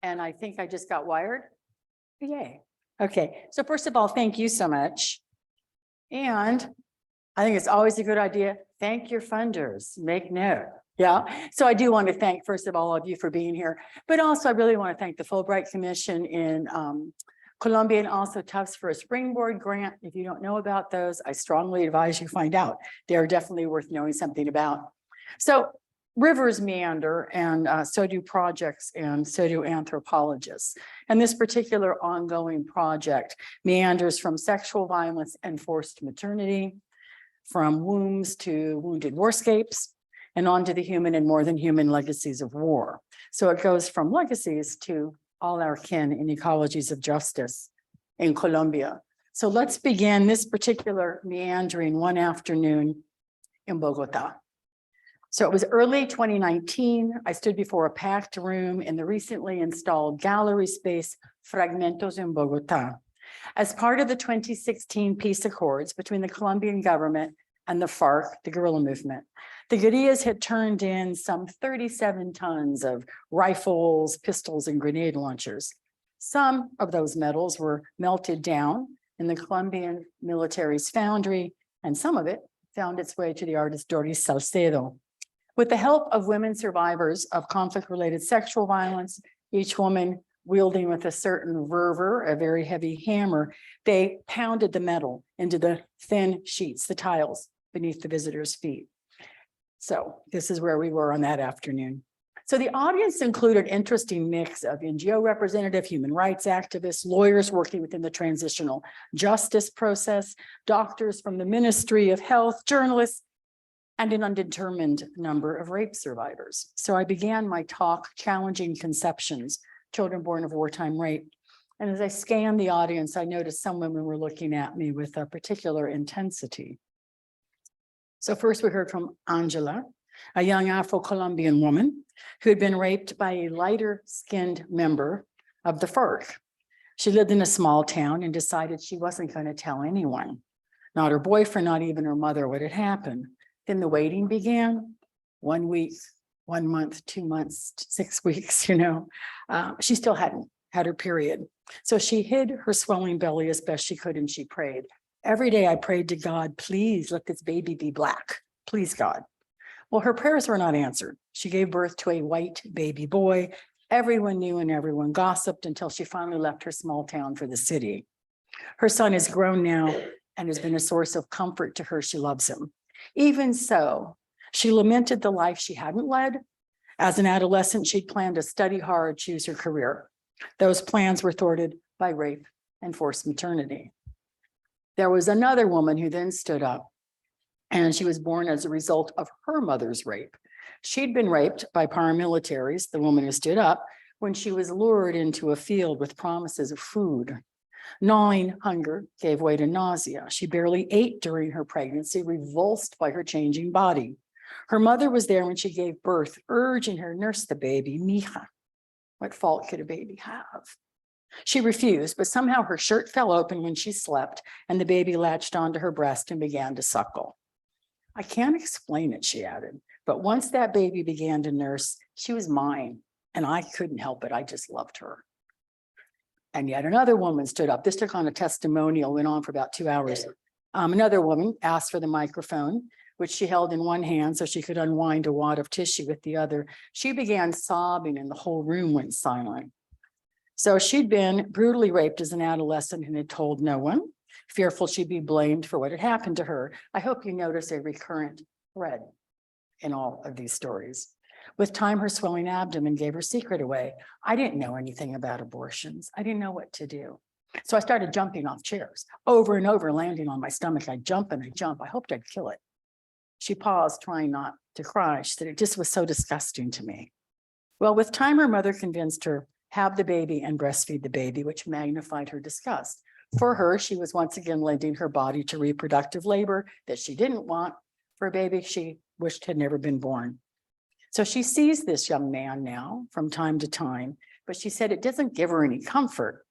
And I think I just got wired. Yay. Okay, so first of all, thank you so much. And I think it's always a good idea. Thank your funders, make note. Yeah, so I do want to thank, first of all of you for being here, but also I really want to thank the Fulbright Commission in Colombia and also Tufts for a springboard grant. If you don't know about those, I strongly advise you find out. They're definitely worth knowing something about. So rivers meander, and so do projects, and so do anthropologists. And this particular ongoing project meanders from sexual violence and forced maternity, from wombs to wounded warscapes, and on to the human and more than human legacies of war. So it goes from legacies to all our kin in ecologies of justice in Colombia. So let's begin this particular meandering one afternoon in Bogota. So it was early 2019. I stood before a packed room in the recently installed gallery space Fragmentos in Bogota, as part of the 2016 peace accords between the Colombian government and the FARC, the guerrilla movement. The guerrillas had turned in some 37 tons of rifles, pistols, and grenade launchers. Some of those metals were melted down in the Colombian military's foundry, and some of it found its way to the artist Doris Salcedo. With the help of women survivors of conflict-related sexual violence, each woman wielding with a certain verver, a very heavy hammer, they pounded the metal into the thin sheets, the tiles beneath the visitors' feet. So this is where we were on that afternoon. So the audience included an interesting mix of NGO representative, human rights activists, lawyers working within the transitional justice process, doctors from the Ministry of Health, journalists, and an undetermined number of rape survivors. So I began my talk challenging conceptions, children born of wartime rape. And as I scanned the audience, I noticed some women were looking at me with a particular intensity. So first we heard from Angela, a young Afro-Colombian woman who had been raped by a lighter-skinned member of the FARC. She lived in a small town and decided she wasn't going to tell anyone, not her boyfriend, not even her mother, what had happened. Then the waiting began. 1 week, 1 month, 2 months, 6 weeks, she still hadn't had her period. So she hid her swelling belly as best she could, and she prayed. Every day I prayed to God, please let this baby be Black. Please, God. Well, her prayers were not answered. She gave birth to a white baby boy. Everyone knew and everyone gossiped until she finally left her small town for the city. Her son is grown now and has been a source of comfort to her. She loves him. Even so, she lamented the life she hadn't led. As an adolescent, she'd planned to study hard, choose her career. Those plans were thwarted by rape and forced maternity. There was another woman who then stood up, and she was born as a result of her mother's rape. She'd been raped by paramilitaries, the woman who stood up, when she was lured into a field with promises of food. Gnawing hunger gave way to nausea. She barely ate during her pregnancy, revulsed by her changing body. Her mother was there when she gave birth, urging her, nurse the baby, mija. What fault could a baby have? She refused, but somehow her shirt fell open when she slept, and the baby latched onto her breast and began to suckle. I can't explain it, she added, but once that baby began to nurse, she was mine, and I couldn't help it. I just loved her. And yet another woman stood up. This took on a testimonial, went on for about 2 hours. Another woman asked for the microphone, which she held in one hand so she could unwind a wad of tissue with the other. She began sobbing and the whole room went silent. So she'd been brutally raped as an adolescent and had told no one, fearful she'd be blamed for what had happened to her. I hope you notice a recurrent thread in all of these stories. With time, her swelling abdomen gave her secret away. I didn't know anything about abortions. I didn't know what to do. So I started jumping off chairs over and over, landing on my stomach. I'd jump and I'd jump. I hoped I'd kill it. She paused, trying not to cry. She said, it just was so disgusting to me. Well, with time, her mother convinced her, have the baby and breastfeed the baby, which magnified her disgust. For her, she was once again lending her body to reproductive labor that she didn't want for a baby she wished had never been born. So she sees this young man now from time to time, but she said it doesn't give her any comfort.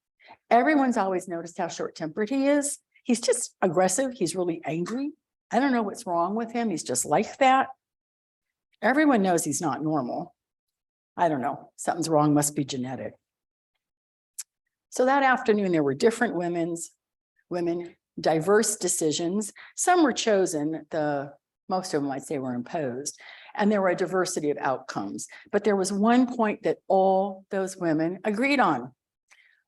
Everyone's always noticed how short-tempered he is. He's just aggressive. He's really angry. I don't know what's wrong with him. He's just like that. Everyone knows he's not normal. I don't know. Something's wrong, must be genetic. So that afternoon, there were different women, diverse decisions. Some were chosen, most of them I'd say were imposed, and there were a diversity of outcomes. But there was one point that all those women agreed on.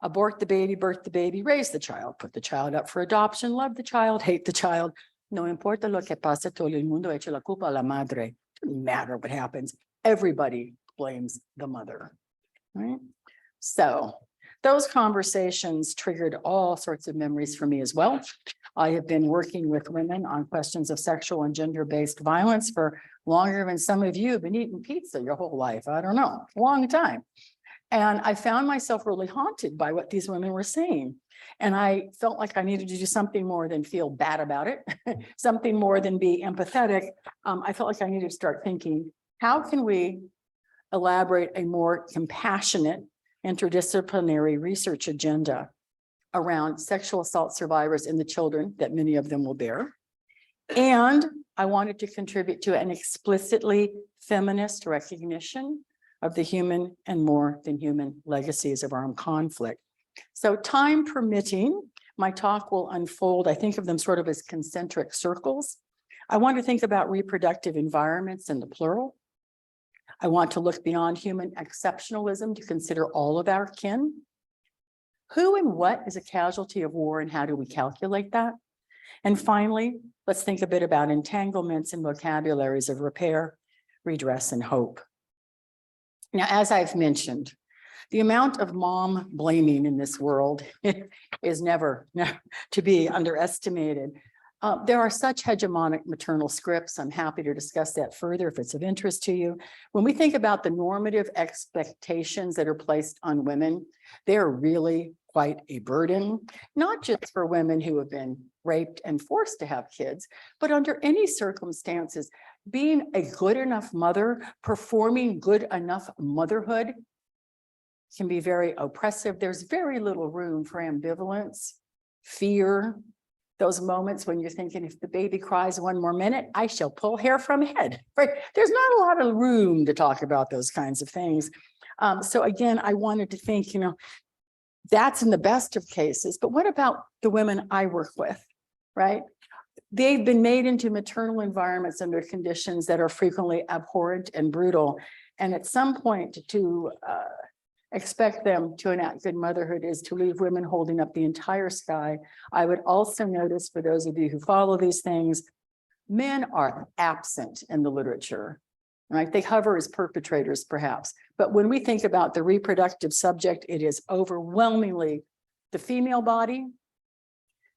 Abort the baby, birth the baby, raise the child, put the child up for adoption, love the child, hate the child. No importa lo que pase, todo el mundo echa la culpa a la madre. Doesn't matter what happens. Everybody blames the mother, right? So those conversations triggered all sorts of memories for me as well. I have been working with women on questions of sexual and gender-based violence for longer than some of you have been eating pizza your whole life. I don't know, long time. And I found myself really haunted by what these women were saying. And I felt like I needed to do something more than feel bad about it, something more than be empathetic. I felt like I needed to start thinking, how can we elaborate a more compassionate interdisciplinary research agenda around sexual assault survivors and the children that many of them will bear? And I wanted to contribute to an explicitly feminist recognition of the human and more than human legacies of armed conflict. So time permitting, my talk will unfold. I think of them sort of as concentric circles. I want to think about reproductive environments in the plural. I want to look beyond human exceptionalism to consider all of our kin. Who and what is a casualty of war and how do we calculate that? And finally, let's think a bit about entanglements and vocabularies of repair, redress, and hope. Now, as I've mentioned, the amount of mom blaming in this world is never to be underestimated. There are such hegemonic maternal scripts. I'm happy to discuss that further if it's of interest to you. When we think about the normative expectations that are placed on women, they're really quite a burden, not just for women who have been raped and forced to have kids, but under any circumstances, being a good enough mother, performing good enough motherhood can be very oppressive. There's very little room for ambivalence, fear, those moments when you're thinking, if the baby cries one more minute, I shall pull hair from head, right? There's not a lot of room to talk about those kinds of things. So again, I wanted to think, that's in the best of cases, but what about the women I work with, right? They've been made into maternal environments under conditions that are frequently abhorrent and brutal. And at some point to expect them to enact good motherhood is to leave women holding up the entire sky. I would also notice, for those of you who follow these things, men are absent in the literature, right? They hover as perpetrators, perhaps. But when we think about the reproductive subject, it is overwhelmingly the female body,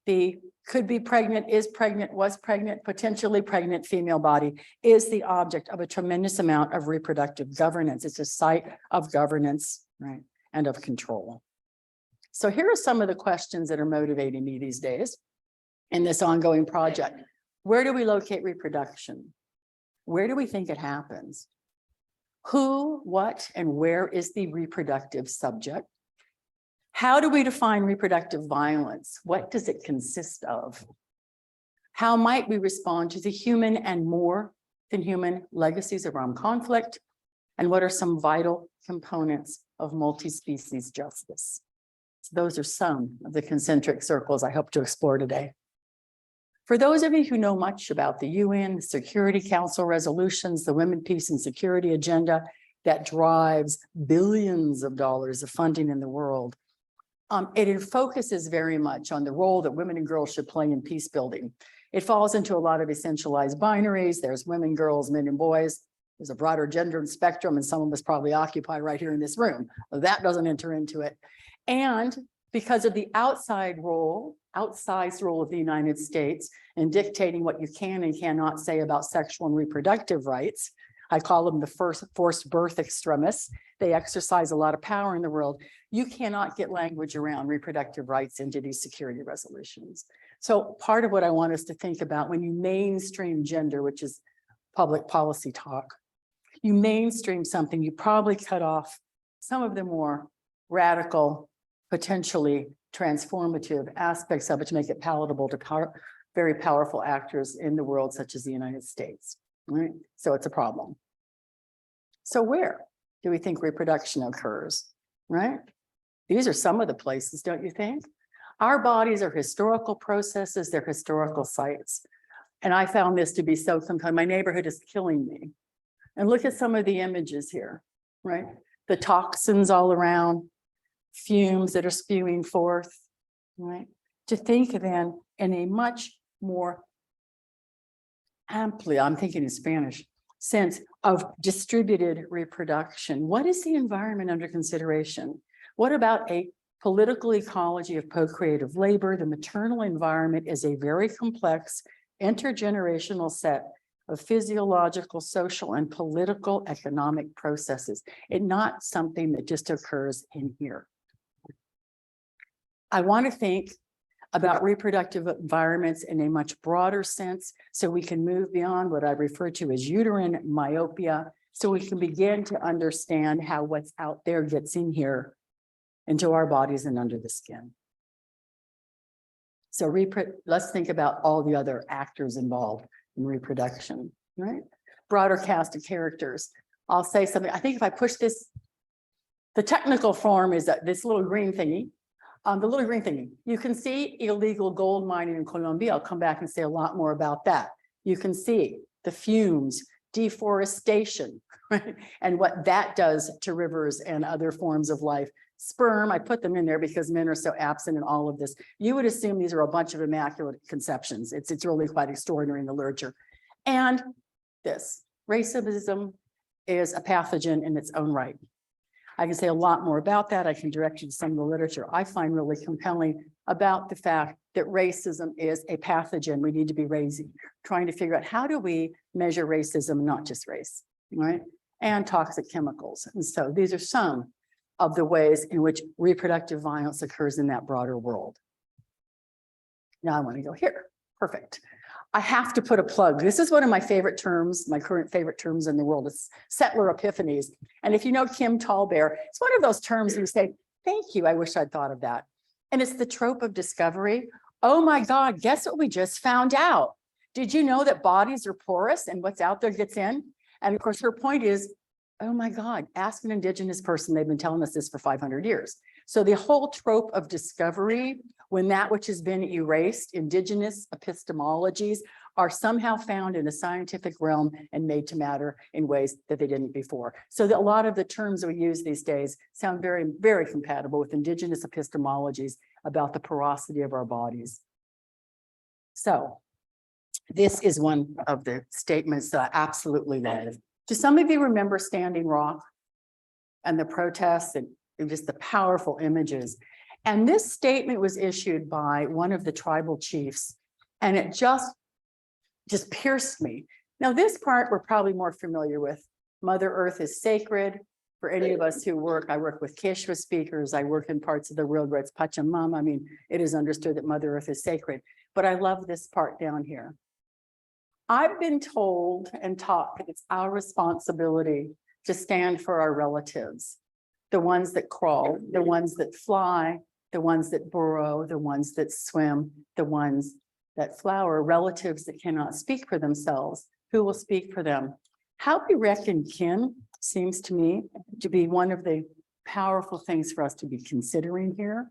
the could be pregnant, is pregnant, was pregnant, potentially pregnant female body is the object of a tremendous amount of reproductive governance. It's a site of governance, right, and of control. So here are some of the questions that are motivating me these days in this ongoing project. Where do we locate reproduction? Where do we think it happens? Who, what, and where is the reproductive subject? How do we define reproductive violence? What does it consist of? How might we respond to the human and more than human legacies of armed conflict? And what are some vital components of multi-species justice? So those are some of the concentric circles I hope to explore today. For those of you who know much about the UN, Security Council resolutions, the Women, Peace, and Security agenda that drives billions of dollars of funding in the world, it focuses very much on the role that women and girls should play in peace building. It falls into a lot of essentialized binaries. There's women, girls, men, and boys. There's a broader gender spectrum, and some of us probably occupy right here in this room. That doesn't enter into it. And because of the outsized role of the United States in dictating what you can and cannot say about sexual and reproductive rights, I call them the forced birth extremists. They exercise a lot of power in the world. You cannot get language around reproductive rights into these security resolutions. So part of what I want us to think about when you mainstream gender, which is public policy talk, you mainstream something, you probably cut off some of the more radical, potentially transformative aspects of it to make it palatable to very powerful actors in the world, such as the United States, right? So it's a problem. So where do we think reproduction occurs, right? These are some of the places, don't you think? Our bodies are historical processes, they're historical sites. And I found this to be so compelling. My neighborhood is killing me. And look at some of the images here, right? The toxins all around, fumes that are spewing forth, right? To think then in a much more amply, I'm thinking in Spanish, sense of distributed reproduction. What is the environment under consideration? What about a political ecology of procreative labor? The maternal environment is a very complex intergenerational set of physiological, social, and political economic processes. It's not something that just occurs in here. I want to think about reproductive environments in a much broader sense, so we can move beyond what I refer to as uterine myopia, so we can begin to understand how what's out there gets in here into our bodies and under the skin. So let's think about all the other actors involved in reproduction, right? Broader cast of characters. I'll say something. I think if I push this, the technical form is that this little green thingy. The little green thingy. You can see illegal gold mining in Colombia. I'll come back and say a lot more about that. You can see the fumes, deforestation, right? And what that does to rivers and other forms of life. Sperm, I put them in there because men are so absent in all of this. You would assume these are a bunch of immaculate conceptions. It's really quite extraordinary in the literature. And this, racism is a pathogen in its own right. I can say a lot more about that. I can direct you to some of the literature I find really compelling about the fact that racism is a pathogen we need to be trying to figure out how do we measure racism, not just race, right? And toxic chemicals. And so these are some of the ways in which reproductive violence occurs in that broader world. Now I want to go here. Perfect. I have to put a plug. This is one of my favorite terms, my current favorite terms in the world. It's settler epiphanies. And if you know Kim Tallbear, it's one of those terms you say, thank you, I wish I'd thought of that. And it's the trope of discovery. Oh my God, guess what we just found out? Did you know that bodies are porous and what's out there gets in? And of course, her point is, oh my God, ask an Indigenous person. They've been telling us this for 500 years. So the whole trope of discovery, when that which has been erased, Indigenous epistemologies are somehow found in a scientific realm and made to matter in ways that they didn't before. So that a lot of the terms we use these days sound very, very compatible with Indigenous epistemologies about the porosity of our bodies. So this is one of the statements that I absolutely love. Do some of you remember Standing Rock and the protests and just the powerful images? And this statement was issued by one of the tribal chiefs, and it just pierced me. Now, this part we're probably more familiar with. Mother Earth is sacred. For any of us who work, I work with Quechua speakers. I work in parts of the world where it's Pachamama. I mean, it is understood that Mother Earth is sacred. But I love this part down here. I've been told and taught that it's our responsibility to stand for our relatives, the ones that crawl, the ones that fly, the ones that burrow, the ones that swim, the ones that flower, relatives that cannot speak for themselves. Who will speak for them? How we reckon kin seems to me to be one of the powerful things for us to be considering here.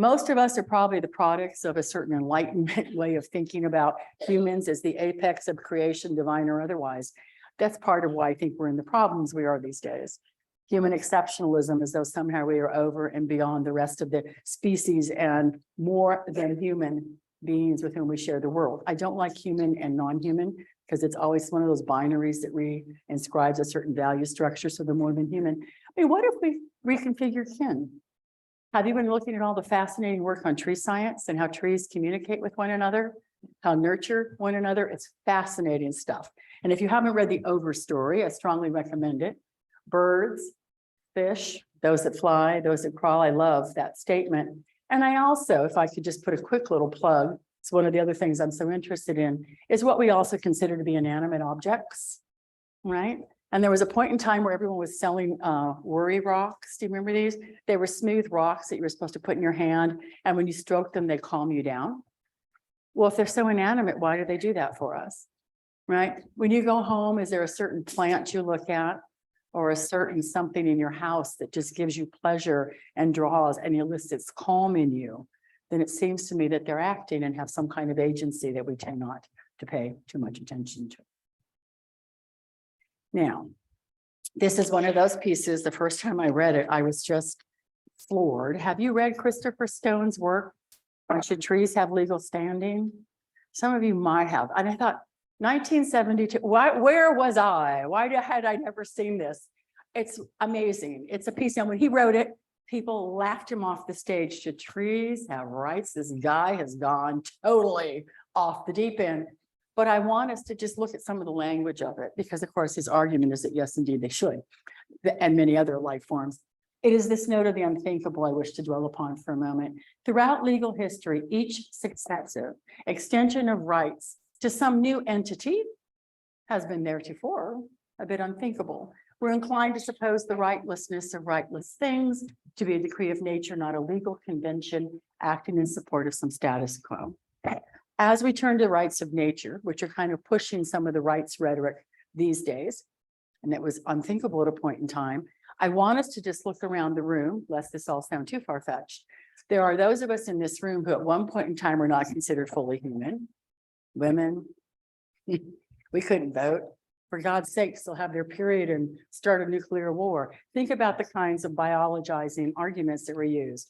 Most of us are probably the products of a certain enlightenment way of thinking about humans as the apex of creation, divine or otherwise. That's part of why I think we're in the problems we are these days. Human exceptionalism, as though somehow we are over and beyond the rest of the species and more than human beings with whom we share the world. I don't like human and non-human because it's always one of those binaries that re-inscribes a certain value structure. So the more than human. I mean, what if we reconfigure kin? Have you been looking at all the fascinating work on tree science and how trees communicate with one another, how nurture one another? It's fascinating stuff. And if you haven't read the Overstory, I strongly recommend it. Birds, fish, those that fly, those that crawl. I love that statement. And I also, if I could just put a quick little plug, it's one of the other things I'm so interested in, is what we also consider to be inanimate objects, right? And there was a point in time where everyone was selling worry rocks. Do you remember these? They were smooth rocks that you were supposed to put in your hand. And when you stroke them, they calm you down. Well, if they're so inanimate, why do they do that for us? Right? When you go home, is there a certain plant you look at? or a certain something in your house that just gives you pleasure and draws and elicits calm in you, then it seems to me that they're acting and have some kind of agency that we tend not to pay too much attention to. Now, this is one of those pieces, the first time I read it, I was just floored. Have you read Christopher Stone's work on Should Trees Have Legal Standing? Some of you might have. And I thought, 1972, where was I? Why had I never seen this? It's amazing. It's a piece, and when he wrote it, people laughed him off the stage. Should trees have rights? This guy has gone totally off the deep end. But I want us to just look at some of the language of it, because of course his argument is that yes, indeed they should, and many other life forms. It is this note of the unthinkable I wish to dwell upon for a moment. Throughout legal history, each successive extension of rights to some new entity has been theretofore a bit unthinkable. We're inclined to suppose the rightlessness of rightless things to be a decree of nature, not a legal convention acting in support of some status quo. As we turn to rights of nature, which are kind of pushing some of the rights rhetoric these days, and that was unthinkable at a point in time, I want us to just look around the room, lest this all sound too far-fetched. There are those of us in this room who at one point in time were not considered fully human. Women, we couldn't vote. For God's sake, still have their period and start a nuclear war. Think about the kinds of biologizing arguments that were used.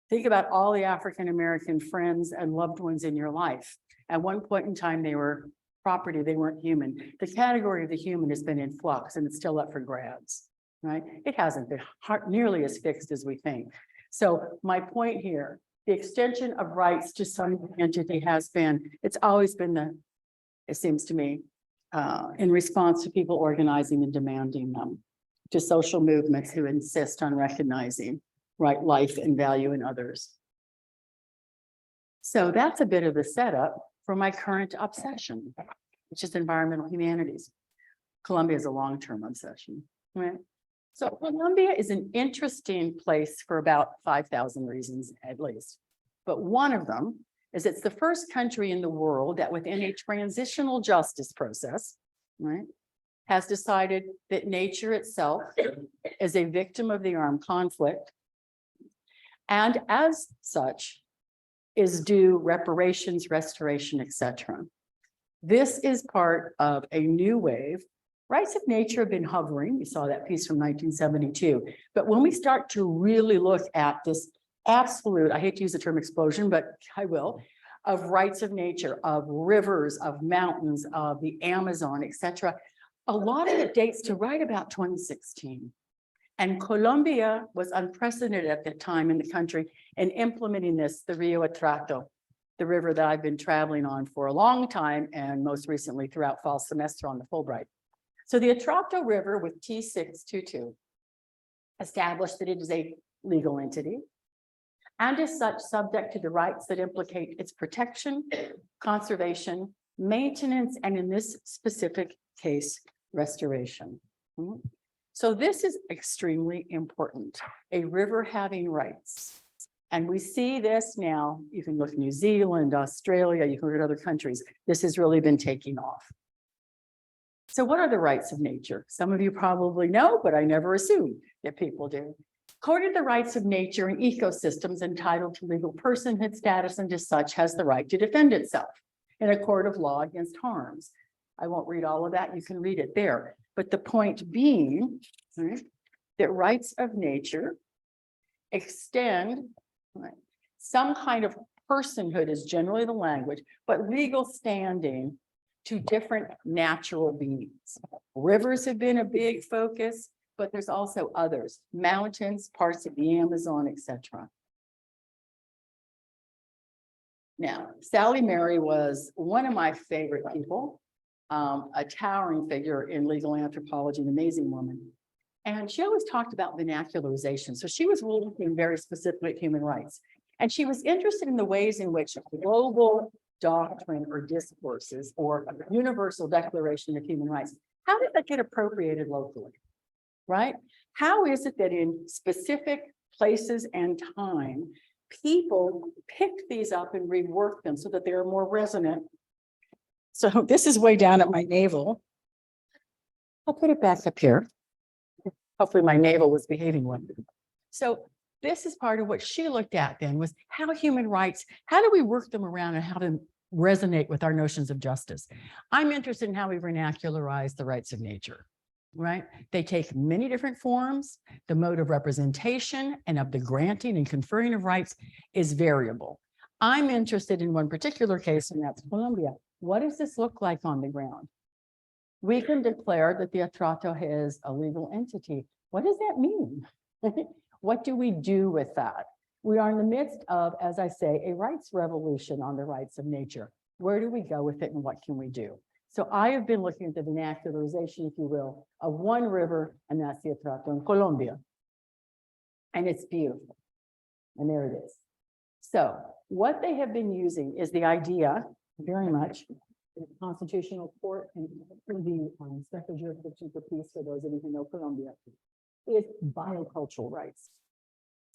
Think about all the African-American friends and loved ones in your life. At one point in time, they were property, they weren't human. The category of the human has been in flux and it's still up for grabs, right? It hasn't been nearly as fixed as we think. So my point here, the extension of rights to some entity has been, it's always been it seems to me, in response to people organizing and demanding them, to social movements who insist on recognizing right life and value in others. So that's a bit of the setup for my current obsession, which is environmental humanities. Colombia is a long-term obsession, right? So Colombia is an interesting place for about 5,000 reasons at least. But one of them is it's the first country in the world that within a transitional justice process, right, has decided that nature itself is a victim of the armed conflict, and as such is due reparations, restoration, etc. This is part of a new wave. Rights of nature have been hovering. We saw that piece from 1972. But when we start to really look at this absolute, I hate to use the term explosion, but I will, of rights of nature, of rivers, of mountains, of the Amazon, etc., a lot of it dates to right about 2016. And Colombia was unprecedented at that time in the country in implementing this, the Rio Atrato, the river that I've been traveling on for a long time, and most recently throughout fall semester on the Fulbright. So the Atrato River with T622 established that it is a legal entity and as such subject to the rights that implicate its protection, conservation, maintenance, and in this specific case, restoration. So this is extremely important, a river having rights. And we see this now, you can look at New Zealand, Australia, you can look at other countries. This has really been taking off. So what are the rights of nature? Some of you probably know, but I never assume that people do. According to the rights of nature and ecosystems entitled to legal personhood status and as such has the right to defend itself in a court of law against harms. I won't read all of that, you can read it there. But the point being, right, that rights of nature extend, right, some kind of personhood is generally the language, but legal standing to different natural beings. Rivers have been a big focus, but there's also others, mountains, parts of the Amazon, etc. Now, Sally Mary was one of my favorite people, a towering figure in legal anthropology, an amazing woman. And she always talked about vernacularization. So she was looking very specifically at human rights. And she was interested in the ways in which global doctrine or discourses or a universal declaration of human rights, how did that get appropriated locally, right? How is it that in specific places and time, people picked these up and reworked them so that they are more resonant? So this is way down at my navel. I'll put it back up here. Hopefully my navel was behaving well. So this is part of what she looked at then was how human rights, how do we work them around and how to resonate with our notions of justice? I'm interested in how we vernacularize the rights of nature, right? They take many different forms. The mode of representation and of the granting and conferring of rights is variable. I'm interested in one particular case, and that's Colombia. What does this look like on the ground? We can declare that the Atrato is a legal entity. What does that mean? What do we do with that? We are in the midst of, as I say, a rights revolution on the rights of nature. Where do we go with it and what can we do? So I have been looking at the vernacularization, if you will, of one river, and that's the Atrato in Colombia. And it's beautiful. And there it is. So what they have been using is the idea, very much, the Constitutional Court and the Special Jurisdiction for Peace, for those of you who know Colombia, is biocultural rights.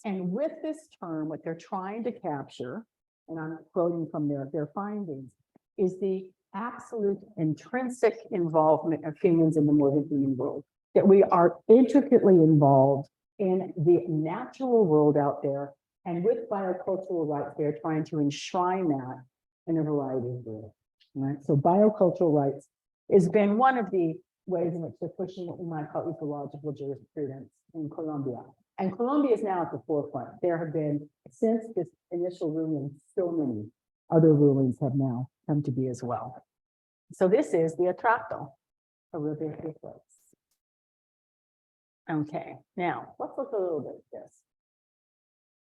And with this term, what they're trying to capture, and I'm quoting from their findings, is the absolute intrinsic involvement of humans in the more than human world, that we are intricately involved in the natural world out there. And with biocultural rights, they're trying to enshrine that in a variety of ways. Right? So biocultural rights has been one of the ways in which they're pushing what we might call ecological jurisprudence in Colombia. And Colombia is now at the forefront. There have been, since this initial ruling, so many other rulings have now come to be as well. So this is the Atrato, a river of place. Okay, now let's look a little bit at this.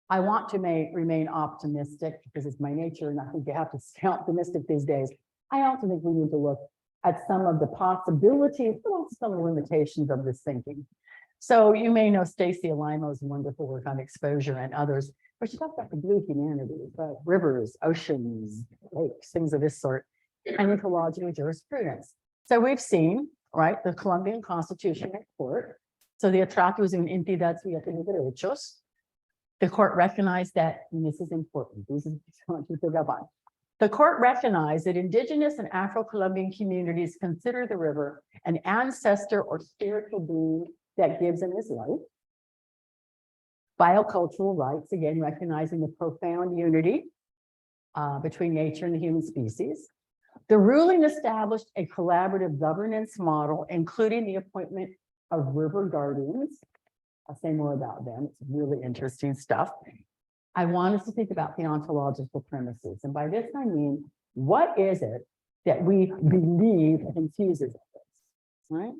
I want to remain optimistic because it's my nature, and I think you have to stay optimistic these days. I also think we need to look at some of the possibilities, but also some of the limitations of this thinking. So you may know Stacy Alimo's wonderful work on exposure and others, but she talked about the blue humanities, rivers, oceans, lakes, things of this sort, and ecological jurisprudence. So we've seen, right, the Colombian Constitution at court. So the Atrato is un entidad sujeto de derechos. The court recognized that, and this is important, the court recognized that Indigenous and Afro-Colombian communities consider the river an ancestor or spiritual being that gives them his life. Biocultural rights, again, recognizing the profound unity between nature and the human species. The ruling established a collaborative governance model, including the appointment of river guardians. I'll say more about them. It's really interesting stuff. I want us to think about the ontological premises. And by this, I mean, what is it that we believe infuses this, right?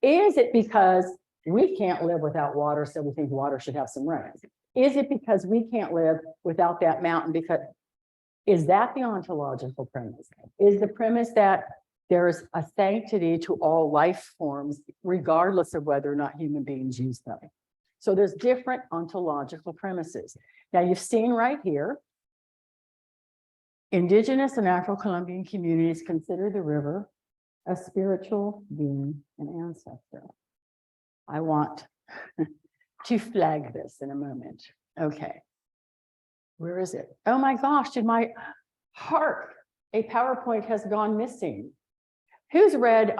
Is it because we can't live without water, so we think water should have some rain? Is it because we can't live without that mountain? Because is that the ontological premise? Is the premise that there's a sanctity to all life forms, regardless of whether or not human beings use them? So there's different ontological premises. Now you've seen right here, Indigenous and Afro-Colombian communities consider the river a spiritual being, an ancestor. I want to flag this in a moment. Okay, where is it? Oh my gosh, did my hark, a PowerPoint has gone missing. Who's read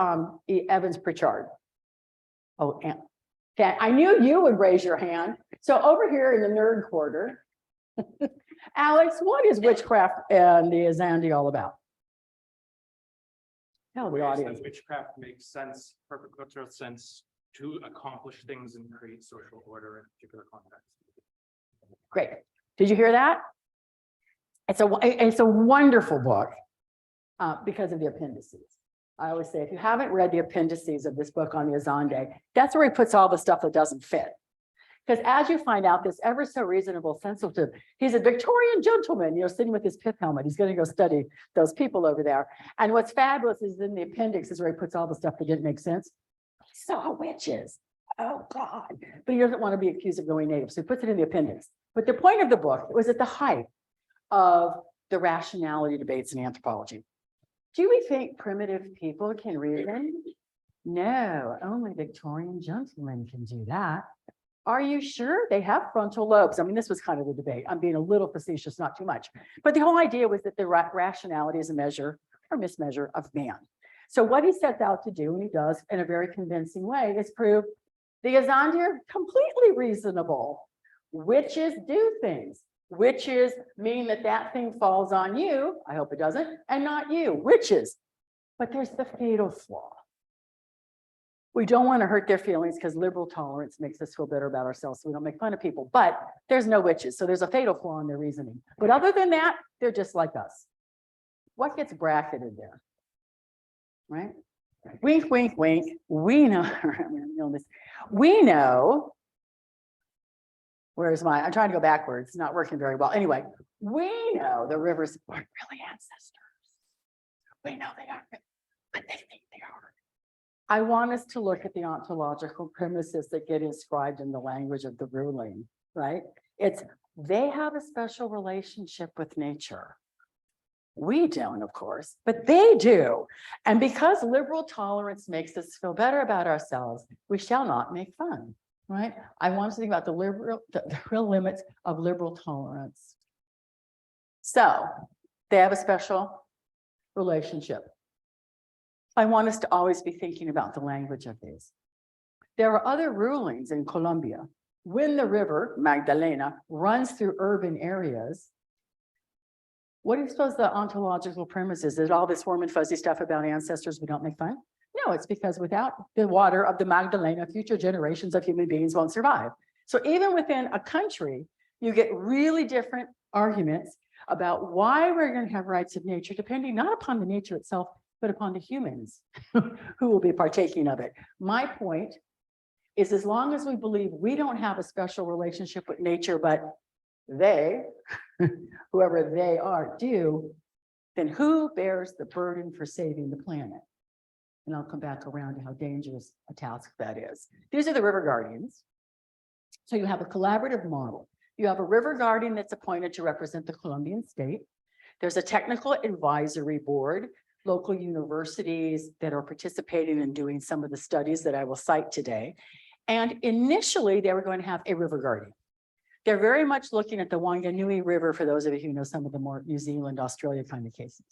Evans Pritchard? Oh, and I knew you would raise your hand. So over here in the nerd quarter, Alex, what is witchcraft and the Azandi all about? Tell the audience. Witchcraft makes sense, perfect cultural sense to accomplish things and create social order in a particular context. Great. Did you hear that? It's a wonderful book because of the appendices. I always say, if you haven't read the appendices of this book on the Azande, that's where he puts all the stuff that doesn't fit. Because as you find out, this ever so reasonable, sensitive, he's a Victorian gentleman, sitting with his pith helmet. He's going to go study those people over there. And what's fabulous is in the appendix is where he puts all the stuff that didn't make sense. He saw witches. Oh God. But he doesn't want to be accused of going native. So he puts it in the appendix. But the point of the book was at the height of the rationality debates in anthropology. Do we think primitive people can reason? No, only Victorian gentlemen can do that. Are you sure? They have frontal lobes. I mean, this was kind of the debate. I'm being a little facetious, not too much. But the whole idea was that the rationality is a measure or mismeasure of man. So what he sets out to do, and he does in a very convincing way, is prove The Azandi are completely reasonable. Witches do things. Witches mean that that thing falls on you, I hope it doesn't, and not you, witches. But there's the fatal flaw. We don't want to hurt their feelings because liberal tolerance makes us feel better about ourselves, so we don't make fun of people. But there's no witches, so there's a fatal flaw in their reasoning. But other than that, they're just like us. What gets bracketed there? Right? Wink, wink, wink. We know, we know, where's my, I'm trying to go backwards, it's not working very well. Anyway, we know the rivers aren't really ancestors. We know they aren't, but they think they are. I want us to look at the ontological premises that get inscribed in the language of the ruling, right? It's, they have a special relationship with nature. We don't, of course, but they do. And because liberal tolerance makes us feel better about ourselves, we shall not make fun, right? I want us to think about the real limits of liberal tolerance. So they have a special relationship. I want us to always be thinking about the language of these. There are other rulings in Colombia. When the river, Magdalena, runs through urban areas, what do you suppose the ontological premise is? Is all this warm and fuzzy stuff about ancestors we don't make fun? No, it's because without the water of the Magdalena, future generations of human beings won't survive. So even within a country, you get really different arguments about why we're going to have rights of nature, depending not upon the nature itself, but upon the humans who will be partaking of it. My point is, as long as we believe we don't have a special relationship with nature, but they, whoever they are, do, then who bears the burden for saving the planet? And I'll come back around to how dangerous a task that is. These are the river guardians. So you have a collaborative model. You have a river guardian that's appointed to represent the Colombian state. There's a technical advisory board, local universities that are participating in doing some of the studies that I will cite today. And initially, they were going to have a river guardian. They're very much looking at the Wanganui River, for those of you who know some of the more New Zealand, Australia kind of cases.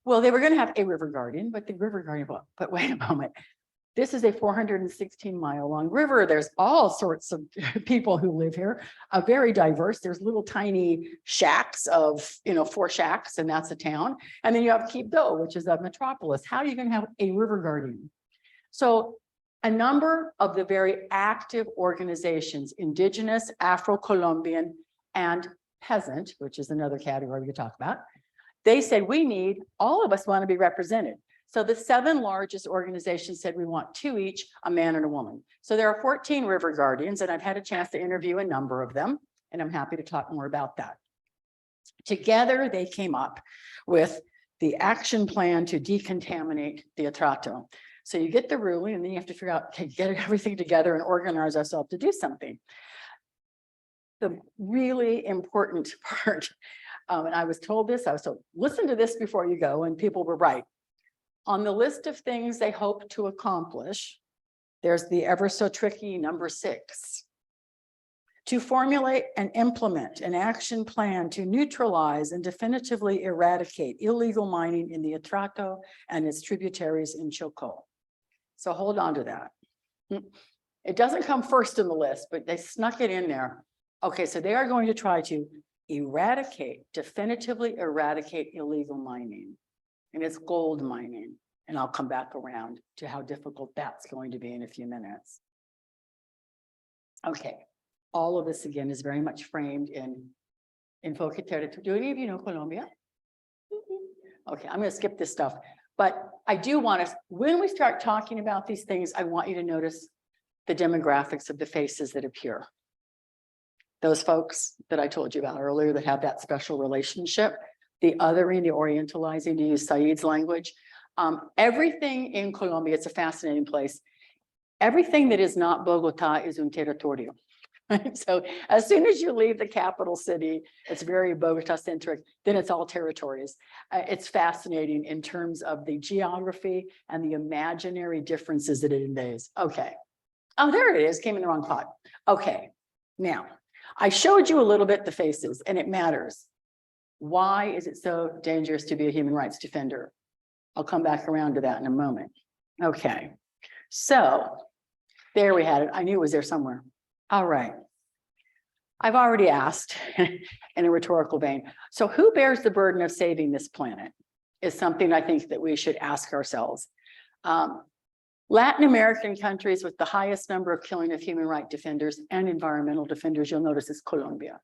Well, they were going to have a river guardian, but the river guardian, but wait a moment. This is a 416-mile long river. There's all sorts of people who live here, very diverse. There's little tiny shacks of, 4 shacks, and that's a town. And then you have Quibdó, which is a metropolis. How are you going to have a river guardian? So a number of the very active organizations, Indigenous, Afro-Colombian, and peasant, which is another category we could talk about, they said, all of us want to be represented. So the 7 largest organizations said we want 2 each, a man and a woman. So there are 14 river guardians, and I've had a chance to interview a number of them, and I'm happy to talk more about that. Together, they came up with the action plan to decontaminate the Atrato. So you get the ruling, and then you have to figure out, okay, get everything together and organize ourselves to do something. The really important part, and I was told, listen to this before you go, and people were right. On the list of things they hope to accomplish, there's the ever so tricky number 6. To formulate and implement an action plan to neutralize and definitively eradicate illegal mining in the Atrato and its tributaries in Chocó. So hold on to that. It doesn't come first in the list, but they snuck it in there. Okay, so they are going to try to definitively eradicate illegal mining. And it's gold mining. And I'll come back around to how difficult that's going to be in a few minutes. Okay, all of this again is very much framed in Enfoque Territorial. Do any of you know Colombia? Okay, I'm going to skip this stuff. But I do want us, when we start talking about these things, I want you to notice the demographics of the faces that appear. Those folks that I told you about earlier that have that special relationship, the othering, the orientalizing, to use Said's language. Everything in Colombia, it's a fascinating place. Everything that is not Bogota is un territorio. Right? So as soon as you leave the capital city, it's very Bogota-centric, then it's all territories. It's fascinating in terms of the geography and the imaginary differences that it invades. Okay. Oh, there it is, came in the wrong pot. Okay, now, I showed you a little bit the faces, and it matters. Why is it so dangerous to be a human rights defender? I'll come back around to that in a moment. Okay, so There we had it. I knew it was there somewhere. All right. I've already asked in a rhetorical vein. So who bears the burden of saving this planet is something I think that we should ask ourselves. Latin American countries with the highest number of killing of human rights defenders and environmental defenders, you'll notice, is Colombia.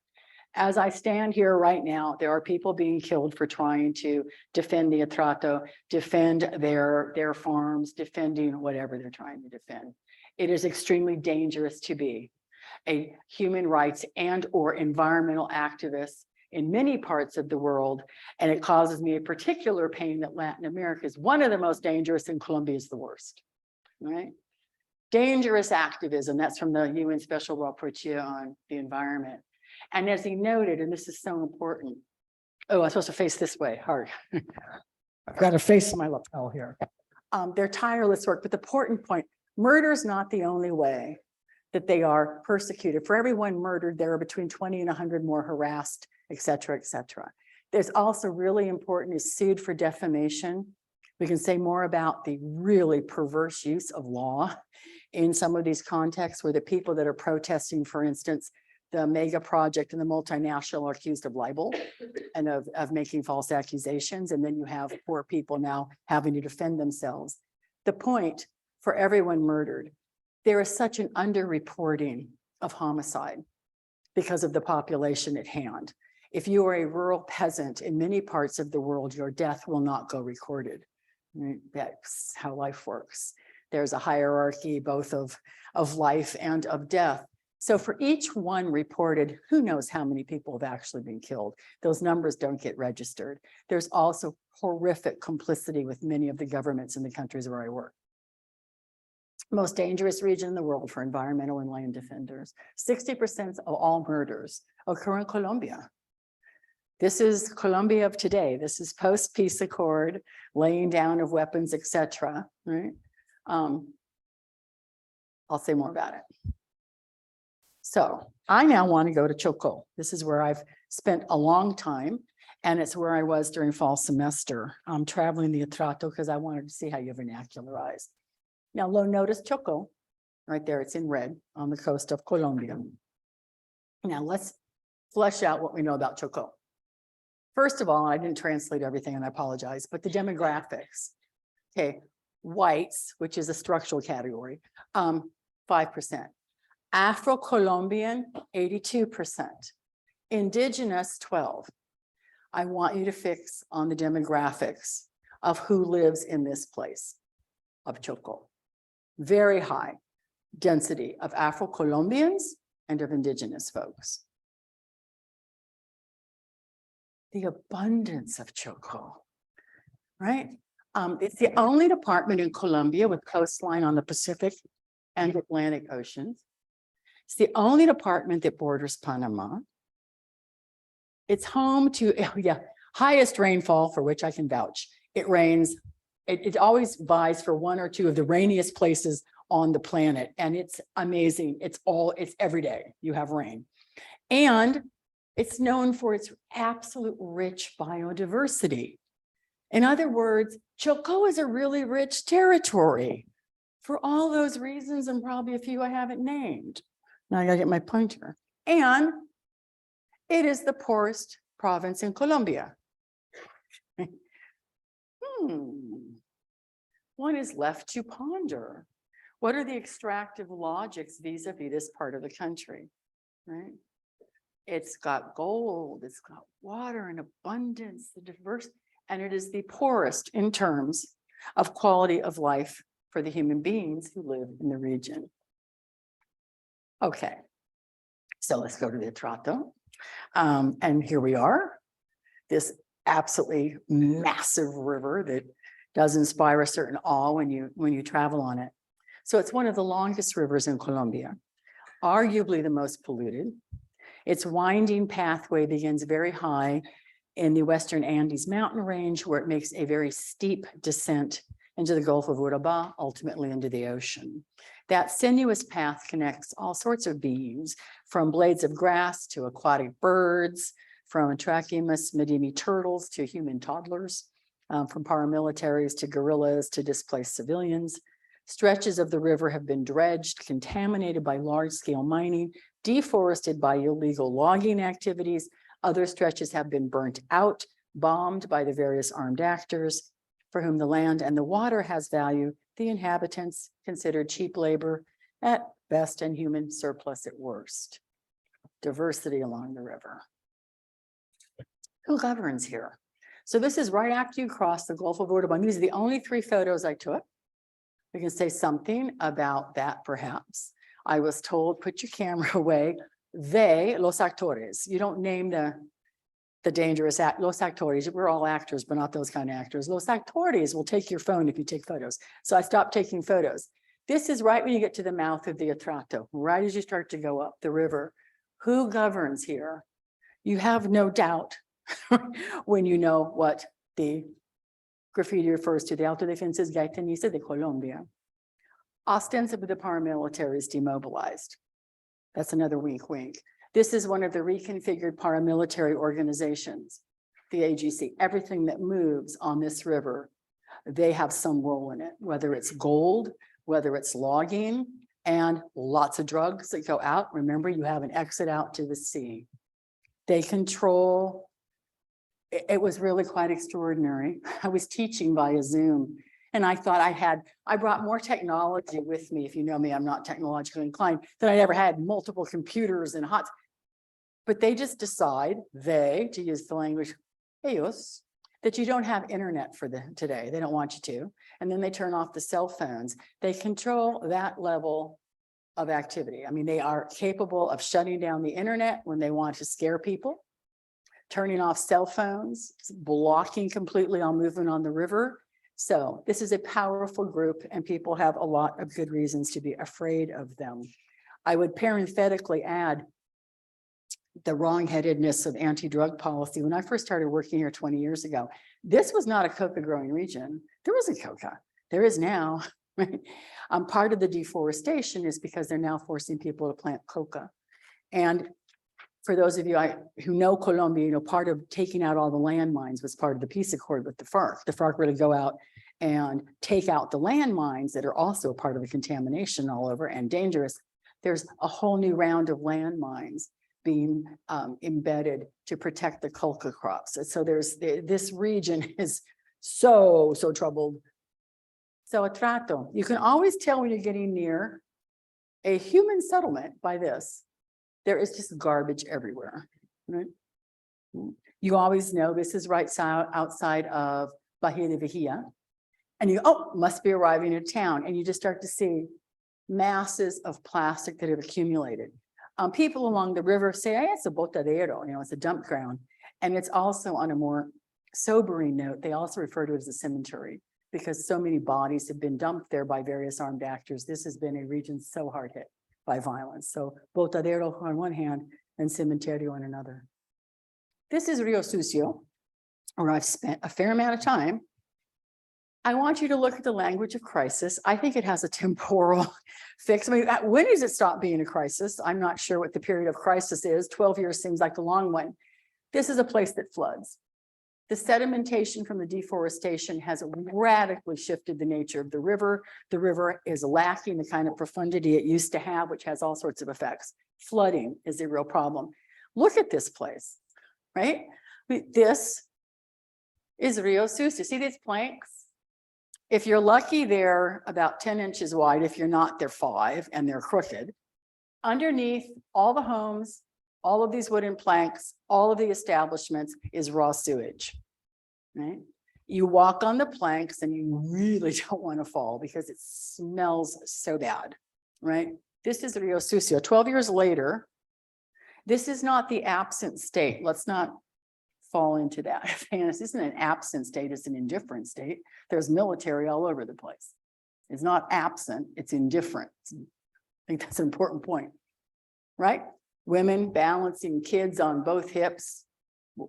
As I stand here right now, there are people being killed for trying to defend the Atrato, defend their farms, defending whatever they're trying to defend. It is extremely dangerous to be a human rights and or environmental activist in many parts of the world. And it causes me a particular pain that Latin America is one of the most dangerous and Colombia is the worst, right? Dangerous activism, that's from the UN Special Rapporteur on the environment. And as he noted, and this is so important. Oh, I'm supposed to face this way, hard. I've got to face my lapel here. Their tireless work, but the important point, murder is not the only way that they are persecuted. For everyone murdered, there are between 20 and 100 more harassed, et cetera, et cetera. There's also really important is sued for defamation. We can say more about the really perverse use of law in some of these contexts where the people that are protesting, for instance, the mega project and the multinational are accused of libel and of making false accusations. And then you have poor people now having to defend themselves. The point for everyone murdered, there is such an underreporting of homicide because of the population at hand. If you are a rural peasant in many parts of the world, your death will not go recorded. Right? That's how life works. There's a hierarchy both of life and of death. So for each one reported, who knows how many people have actually been killed? Those numbers don't get registered. There's also horrific complicity with many of the governments in the countries where I work. Most dangerous region in the world for environmental and land defenders. 60% of all murders occur in Colombia. This is Colombia of today. This is post-peace accord, laying down of weapons, etc. Right? I'll say more about it. So I now want to go to Chocó. This is where I've spent a long time, and it's where I was during fall semester. I'm traveling the Atrato because I wanted to see how you vernacularized. Now, notice Chocó, right there, it's in red on the coast of Colombia. Now, let's flesh out what we know about Chocó. First of all, I didn't translate everything, and I apologize, but the demographics. Okay, whites, which is a structural category, 5%. Afro-Colombian, 82%. Indigenous, 12%. I want you to fix on the demographics of who lives in this place of Chocó. Very high density of Afro-Colombians and of Indigenous folks. The abundance of Chocó, right? It's the only department in Colombia with coastline on the Pacific and Atlantic Oceans. It's the only department that borders Panama. It's home to, highest rainfall, for which I can vouch. It rains, it always vies for one or two of the rainiest places on the planet. And it's amazing. It's every day you have rain. And it's known for its absolute rich biodiversity. In other words, Chocó is a really rich territory for all those reasons and probably a few I haven't named. Now I gotta get my pointer. And it is the poorest province in Colombia. One is left to ponder. What are the extractive logics vis-a-vis this part of the country, right? It's got gold, it's got water in abundance, the diverse, and it is the poorest in terms of quality of life for the human beings who live in the region. Okay, so let's go to the Atrato. And here we are, this absolutely massive river that does inspire a certain awe when you travel on it. So it's one of the longest rivers in Colombia, arguably the most polluted. Its winding pathway begins very high in the Western Andes mountain range, where it makes a very steep descent into the Gulf of Urabá, ultimately into the ocean. That sinuous path connects all sorts of beings, from blades of grass to aquatic birds, from Trachemus medimi turtles to human toddlers, from paramilitaries to guerrillas to displaced civilians. Stretches of the river have been dredged, contaminated by large-scale mining, deforested by illegal logging activities. Other stretches have been burnt out, bombed by the various armed actors for whom the land and the water has value. The inhabitants considered cheap labor at best and human surplus at worst. Diversity along the river. Who governs here? So this is right after you cross the Gulf of Urabá. These are the only 3 photos I took. We can say something about that perhaps. I was told, put your camera away. They, los actores, you don't name the dangerous act, los actores, we're all actors, but not those kind of actors. Los actores will take your phone if you take photos. So I stopped taking photos. This is right when you get to the mouth of the Atrato, right as you start to go up the river. Who governs here? You have no doubt when you know what the graffiti refers to, the Autodefensas Gaitanistas de Colombia. Ostensibly, the paramilitary is demobilized. That's another wink, wink. This is one of the reconfigured paramilitary organizations, the AGC. Everything that moves on this river, they have some role in it, whether it's gold, whether it's logging, and lots of drugs that go out. Remember, you have an exit out to the sea. They control. It was really quite extraordinary. I was teaching via Zoom, and I thought I brought more technology with me. If you know me, I'm not technologically inclined, than I ever had, multiple computers and hots. But they just decide, to use the language, ellos, that you don't have internet for today. They don't want you to. And then they turn off the cell phones. They control that level of activity. I mean, they are capable of shutting down the internet when they want to scare people, turning off cell phones, blocking completely all movement on the river. So this is a powerful group, and people have a lot of good reasons to be afraid of them. I would parenthetically add the wrongheadedness of anti-drug policy. When I first started working here 20 years ago, this was not a coca growing region. There wasn't coca. There is now. Right? Part of the deforestation is because they're now forcing people to plant coca. And for those of you who know Colombia, you know, part of taking out all the landmines was part of the peace accord with the FARC. The FARC were to go out and take out the landmines that are also part of the contamination all over and dangerous. There's a whole new round of landmines being embedded to protect the coca crops. So this region is so troubled. So Atrato, you can always tell when you're getting near a human settlement by this. There is just garbage everywhere, right? You always know this is right outside of Bahia de Vigía. And you, must be arriving in town. And you just start to see masses of plastic that have accumulated. People along the river say, hey, it's a botadero, you know, it's a dump ground. And it's also, on a more sobering note, they also refer to it as a cemetery because so many bodies have been dumped there by various armed actors. This has been a region so hard hit by violence. So botadero on one hand and cementerio on another. This is Rio Sucio, where I've spent a fair amount of time. I want you to look at the language of crisis. I think it has a temporal fix. I mean, when does it stop being a crisis? I'm not sure what the period of crisis is. 12 years seems like a long one. This is a place that floods. The sedimentation from the deforestation has radically shifted the nature of the river. The river is lacking the kind of profundity it used to have, which has all sorts of effects. Flooding is a real problem. Look at this place, right? This is Rio Sucio. See these planks? If you're lucky, they're about 10 inches wide. If you're not, they're 5 and they're crooked. Underneath all the homes, all of these wooden planks, all of the establishments is raw sewage, right? You walk on the planks and you really don't want to fall because it smells so bad, right? This is Rio Sucio. 12 years later, this is not the absent state. Let's not fall into that fantasy. This isn't an absent state, it's an indifferent state. There's military all over the place. It's not absent, it's indifferent. I think that's an important point, right? Women balancing kids on both hips,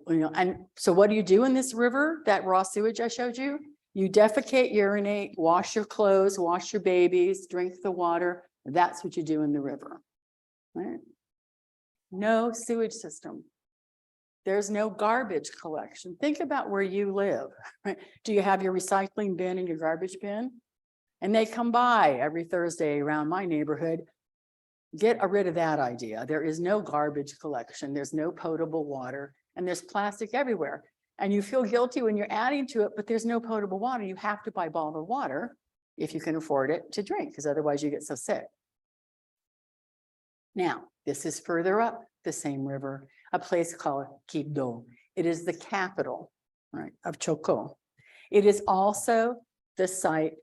you know, and so what do you do in this river, that raw sewage I showed you? You defecate, urinate, wash your clothes, wash your babies, drink the water. That's what you do in the river, right? No sewage system. There's no garbage collection. Think about where you live, right? Do you have your recycling bin and your garbage bin? And they come by every Thursday around my neighborhood. Get rid of that idea. There is no garbage collection. There's no potable water, and there's plastic everywhere. And you feel guilty when you're adding to it, but there's no potable water. You have to buy bottled water if you can afford it to drink, because otherwise you get so sick. Now, this is further up the same river, a place called Quibdó. It is the capital, right, of Chocó. It is also the site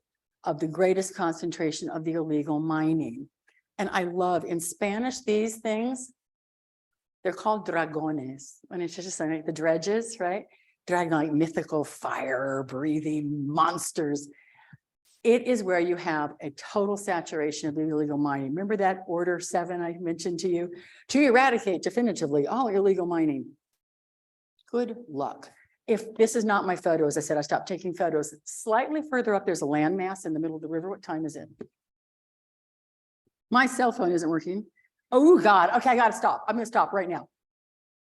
of the greatest concentration of the illegal mining. And I love, in Spanish, these things, they're called dragones. And it's just like the dredges, right? Dragon, like mythical fire-breathing monsters. It is where you have a total saturation of illegal mining. Remember that Order 7 I mentioned to you? To eradicate definitively all illegal mining. Good luck. If this is not my photo, as I said, I stopped taking photos. Slightly further up, there's a landmass in the middle of the river. What time is it? My cell phone isn't working. Oh God, okay, I gotta stop. I'm gonna stop right now.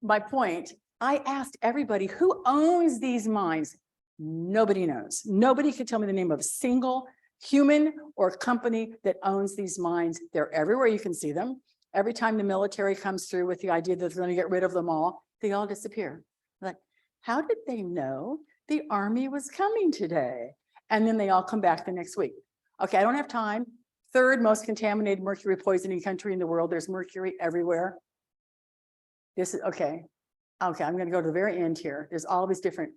My point, I asked everybody who owns these mines. Nobody knows. Nobody could tell me the name of a single human or company that owns these mines. They're everywhere, you can see them. Every time the military comes through with the idea that they're gonna get rid of them all, they all disappear. Like, how did they know the army was coming today? And then they all come back the next week. Okay, I don't have time. Third most contaminated mercury poisoning country in the world. There's mercury everywhere. This is, okay, I'm gonna go to the very end here. There's all these different,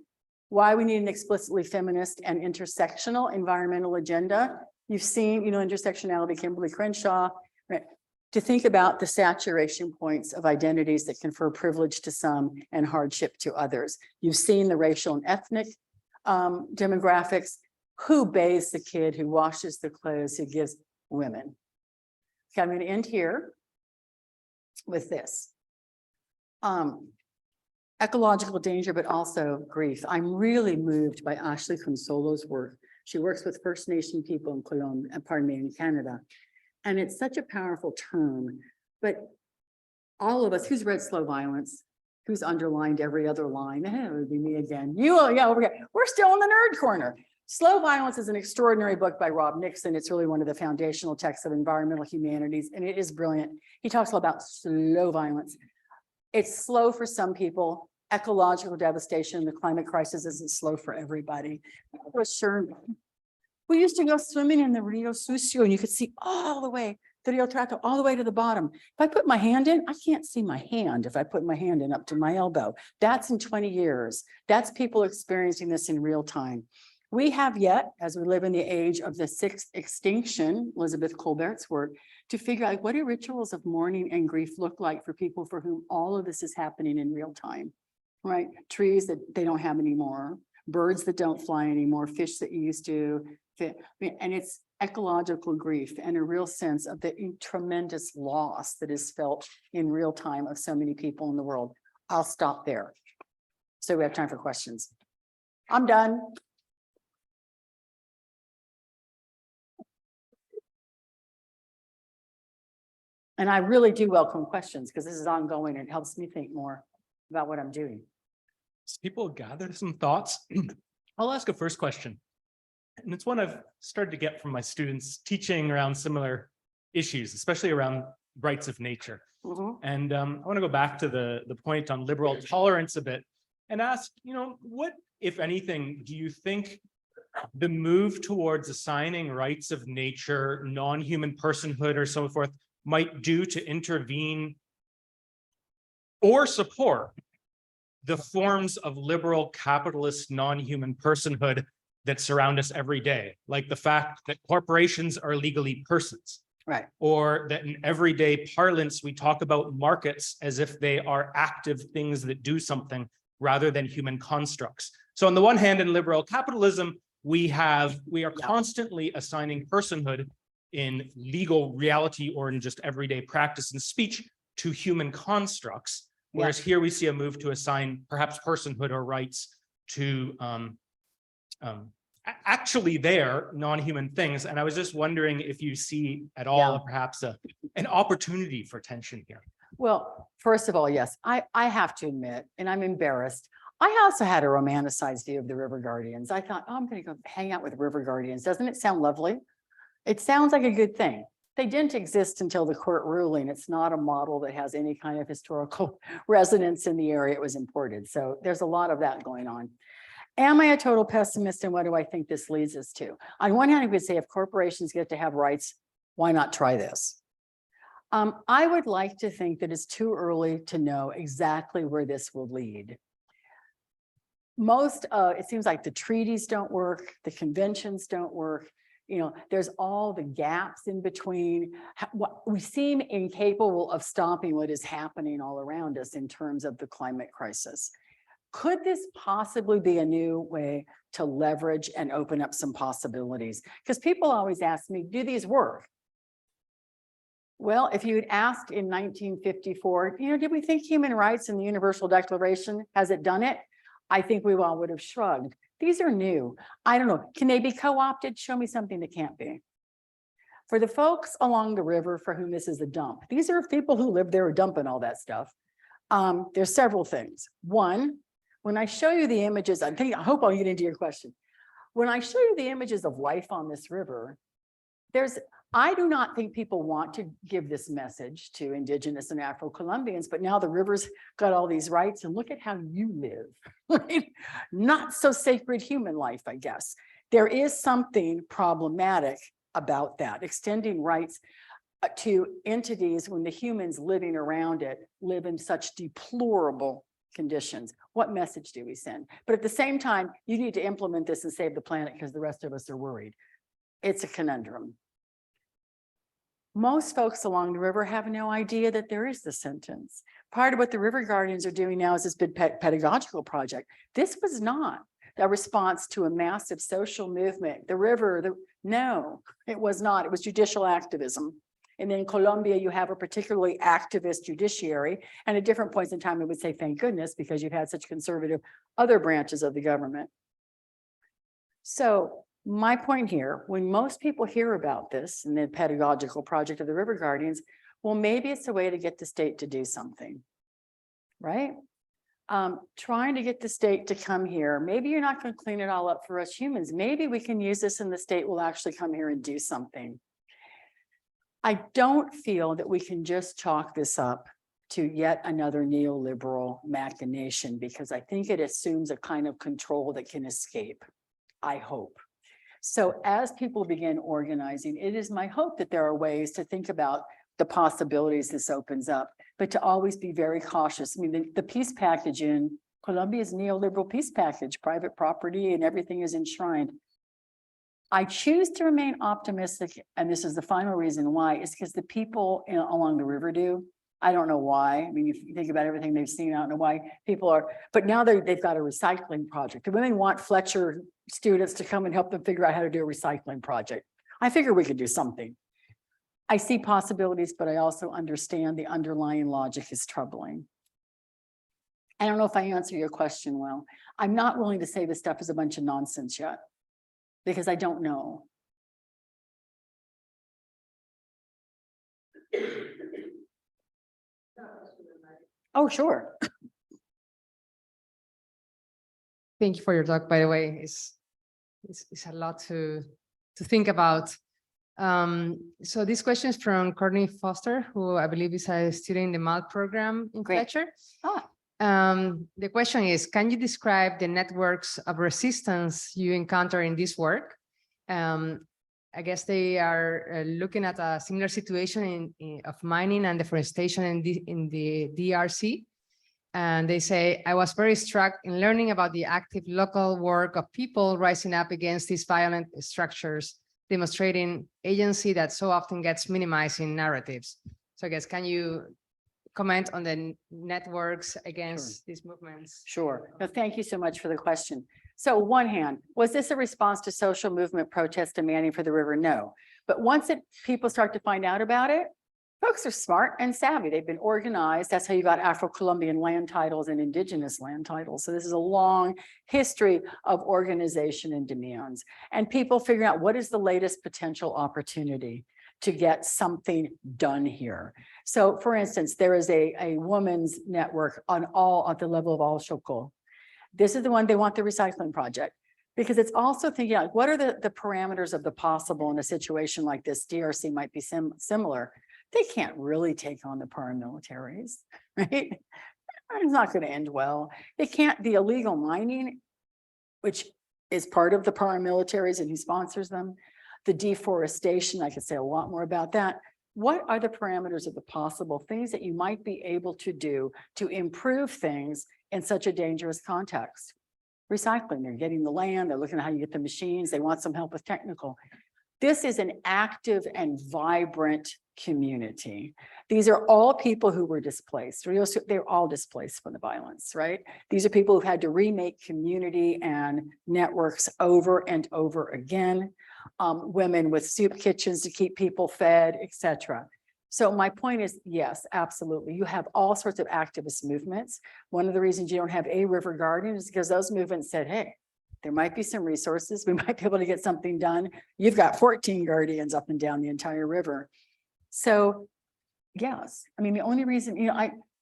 why we need an explicitly feminist and intersectional environmental agenda. You've seen, intersectionality, Kimberly Crenshaw, right? To think about the saturation points of identities that confer privilege to some and hardship to others. You've seen the racial and ethnic demographics, who bathes the kid, who washes the clothes, who gives women. Okay, I'm going to end here with this. Ecological danger, but also grief. I'm really moved by Ashley Consolo's work. She works with First Nation people in Colombia, in Canada. And it's such a powerful term, but all of us, who's read Slow Violence, who's underlined every other line, it would be me again. Yeah, over here. We're still in the nerd corner. Slow Violence is an extraordinary book by Rob Nixon. It's really one of the foundational texts of environmental humanities, and it is brilliant. He talks about slow violence. It's slow for some people. Ecological devastation, the climate crisis isn't slow for everybody. We used to go swimming in the Rio Sucio, and you could see all the way, the Rio Atrato, all the way to the bottom. If I put my hand in, I can't see my hand if I put my hand in up to my elbow. That's in 20 years. That's people experiencing this in real time. We have yet, as we live in the age of the sixth extinction, Elizabeth Colbert's work, to figure out what do rituals of mourning and grief look like for people for whom all of this is happening in real time, right? Trees that they don't have anymore, birds that don't fly anymore, fish that you used to, and it's ecological grief and a real sense of the tremendous loss that is felt in real time of so many people in the world. I'll stop there. So we have time for questions. I'm done. And I really do welcome questions because this is ongoing and it helps me think more about what I'm doing. As people gather some thoughts, I'll ask a first question. And it's one I've started to get from my students teaching around similar issues, especially around rights of nature. And I want to go back to the point on liberal tolerance a bit and ask, what, if anything, do you think the move towards assigning rights of nature, non-human personhood or so forth might do to intervene or support the forms of liberal capitalist non-human personhood that surround us every day, like the fact that corporations are legally persons, right? Or that in everyday parlance, we talk about markets as if they are active things that do something rather than human constructs. So on the one hand, in liberal capitalism, we are constantly assigning personhood in legal reality or in just everyday practice and speech to human constructs. Whereas here we see a move to assign perhaps personhood or rights to actually they're non-human things. And I was just wondering if you see at all perhaps an opportunity for tension here. Well, first of all, yes, I have to admit, and I'm embarrassed, I also had a romanticized view of the river guardians. I thought, oh, I'm going to go hang out with river guardians. Doesn't it sound lovely? It sounds like a good thing. They didn't exist until the court ruling. It's not a model that has any kind of historical resonance in the area it was imported. So there's a lot of that going on. Am I a total pessimist, and what do I think this leads us to? On one hand, I would say if corporations get to have rights, why not try this? I would like to think that it's too early to know exactly where this will lead. It seems like the treaties don't work, the conventions don't work. You know, there's all the gaps in between. We seem incapable of stopping what is happening all around us in terms of the climate crisis. Could this possibly be a new way to leverage and open up some possibilities? Because people always ask me, do these work? Well, if you'd asked in 1954, you know, did we think human rights and the Universal Declaration, has it done it? I think we all would have shrugged. These are new. I don't know. Can they be co-opted? Show me something that can't be. For the folks along the river for whom this is a dump, these are people who live there dumping all that stuff. There's several things. One, when I show you the images, I hope I'll get into your question. When I show you the images of life on this river, I do not think people want to give this message to Indigenous and Afro-Colombians, but now the river's got all these rights and look at how you live, right? Not so sacred human life, I guess. There is something problematic about that, extending rights to entities when the humans living around it live in such deplorable conditions. What message do we send? But at the same time, you need to implement this and save the planet because the rest of us are worried. It's a conundrum. Most folks along the river have no idea that there is this sentence. Part of what the River Guardians are doing now is this big pedagogical project. This was not a response to a massive social movement. The river, no, it was not. It was judicial activism. And in Colombia, you have a particularly activist judiciary. And at different points in time, I would say, thank goodness, because you've had such conservative other branches of the government. So my point here, when most people hear about this and the pedagogical project of the River Guardians, well, maybe it's a way to get the state to do something, right? Trying to get the state to come here. Maybe you're not going to clean it all up for us humans. Maybe we can use this and the state will actually come here and do something. I don't feel that we can just chalk this up to yet another neoliberal machination, because I think it assumes a kind of control that can escape, I hope. So as people begin organizing, it is my hope that there are ways to think about the possibilities this opens up, but to always be very cautious. I mean, the peace package in Colombia's neoliberal peace package, private property and everything is enshrined. I choose to remain optimistic, and this is the final reason why, is because the people along the river do. I don't know why. I mean, if you think about everything they've seen, I don't know why people are, but now they've got a recycling project. The women want Fletcher students to come and help them figure out how to do a recycling project. I figure we could do something. I see possibilities, but I also understand the underlying logic is troubling. I don't know if I answer your question well. I'm not willing to say this stuff is a bunch of nonsense yet, because I don't know. Oh, sure. Thank you for your talk, by the way. It's a lot to think about. So this question is from Courtney Foster, who I believe is a student in the MAL program in Fletcher. The question is, can you describe the networks of resistance you encounter in this work? I guess they are looking at a similar situation of mining and deforestation in the DRC. And they say, I was very struck in learning about the active local work of people rising up against these violent structures, demonstrating agency that so often gets minimized in narratives. So I guess, can you comment on the networks against these movements? Sure. No, thank you so much for the question. So on one hand, was this a response to social movement protests demanding for the river? No. But once people start to find out about it, folks are smart and savvy. They've been organized. That's how you got Afro-Colombian land titles and Indigenous land titles. So this is a long history of organization and demands. And people figuring out what is the latest potential opportunity to get something done here. So for instance, there is a women's network at the level of all Chocó. This is the one, they want the recycling project. Because it's also thinking like, what are the parameters of the possible in a situation like this? DRC might be similar. They can't really take on the paramilitaries, right? It's not going to end well. They can't, the illegal mining, which is part of the paramilitaries and who sponsors them, the deforestation, I could say a lot more about that. What are the parameters of the possible things that you might be able to do to improve things in such a dangerous context? Recycling, they're getting the land, they're looking at how you get the machines, they want some help with technical. This is an active and vibrant community. These are all people who were displaced. They're all displaced from the violence, right? These are people who've had to remake community and networks over and over again. Women with soup kitchens to keep people fed, etc. So my point is, yes, absolutely. You have all sorts of activist movements. One of the reasons you don't have a river guardian is because those movements said, hey, there might be some resources. We might be able to get something done. You've got 14 guardians up and down the entire river. So yes, I mean, the only reason,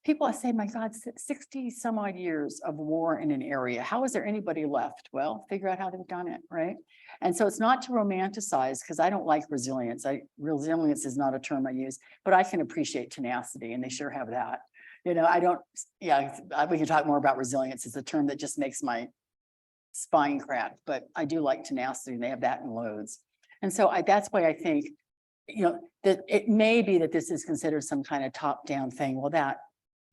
people say, my God, 60 some odd years of war in an area. How is there anybody left? Well, figure out how they've done it, right? And so it's not to romanticize, because I don't like resilience. Resilience is not a term I use, but I can appreciate tenacity, and they sure have that. We can talk more about resilience. It's a term that just makes my spine crack, but I do like tenacity, and they have that in loads. And so that's why I think, that it may be that this is considered some kind of top-down thing. Well, that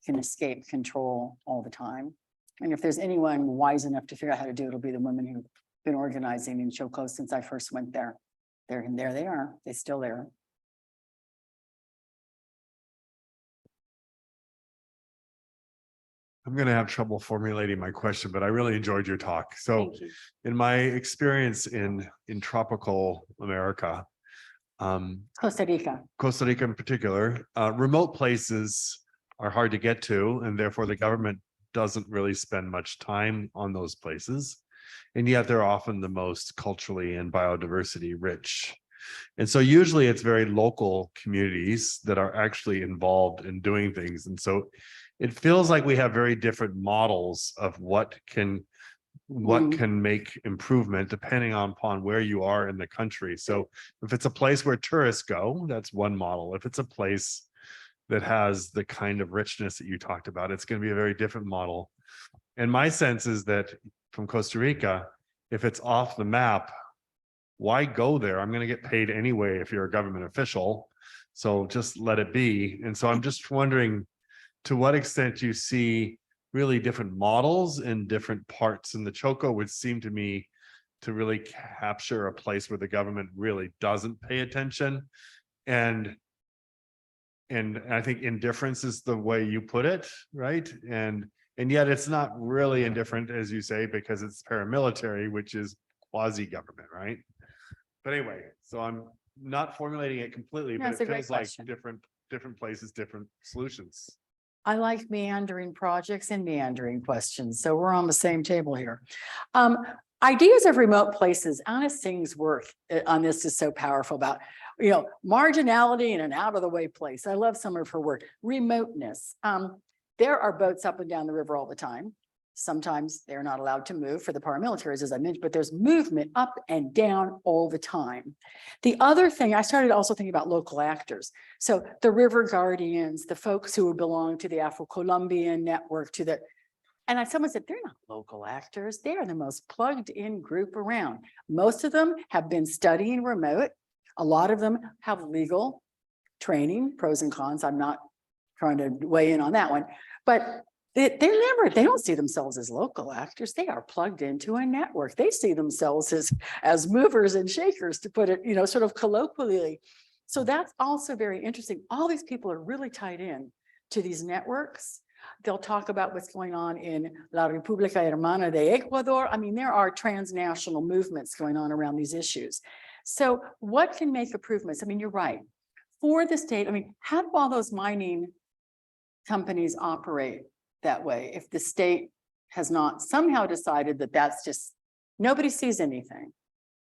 can escape control all the time. And if there's anyone wise enough to figure out how to do it, it'll be the women who've been organizing in Chocó since I first went there. There they are. They're still there. I'm going to have trouble formulating my question, but I really enjoyed your talk. So in my experience in tropical America, Costa Rica in particular, remote places are hard to get to, and therefore the government doesn't really spend much time on those places. And yet they're often the most culturally and biodiversity rich. And so usually it's very local communities that are actually involved in doing things. And so it feels like we have very different models of what can make improvement depending upon where you are in the country. So if it's a place where tourists go, that's one model. If it's a place that has the kind of richness that you talked about, it's going to be a very different model. And my sense is that from Costa Rica, if it's off the map, why go there? I'm going to get paid anyway if you're a government official. So just let it be. And so I'm just wondering to what extent you see really different models in different parts. And the Chocó would seem to me to really capture a place where the government really doesn't pay attention. And I think indifference is the way you put it, right? And yet it's not really indifferent, as you say, because it's paramilitary, which is quasi-government, right? But anyway, so I'm not formulating it completely, but it feels like different places, different solutions. I like meandering projects and meandering questions, so we're on the same table here. Ideas of remote places. Anna Singh's work on this is so powerful about, marginality in an out of the way place. I love some of her work. Remoteness. There are boats up and down the river all the time. Sometimes they're not allowed to move for the paramilitaries, as I mentioned, but there's movement up and down all the time. The other thing, I started also thinking about local actors. So the river guardians, the folks who belong to the Afro-Colombian network, and someone said, they're not local actors. They are the most plugged in group around. Most of them have been studying remote. A lot of them have legal training, pros and cons. I'm not trying to weigh in on that one, but they don't see themselves as local actors. They are plugged into a network. They see themselves as movers and shakers, to put it, sort of colloquially. So that's also very interesting. All these people are really tied in to these networks. They'll talk about what's going on in La República Hermana de Ecuador. I mean, there are transnational movements going on around these issues. So what can make improvements? I mean, you're right. For the state, how do all those mining companies operate that way if the state has not somehow decided that that's just, nobody sees anything?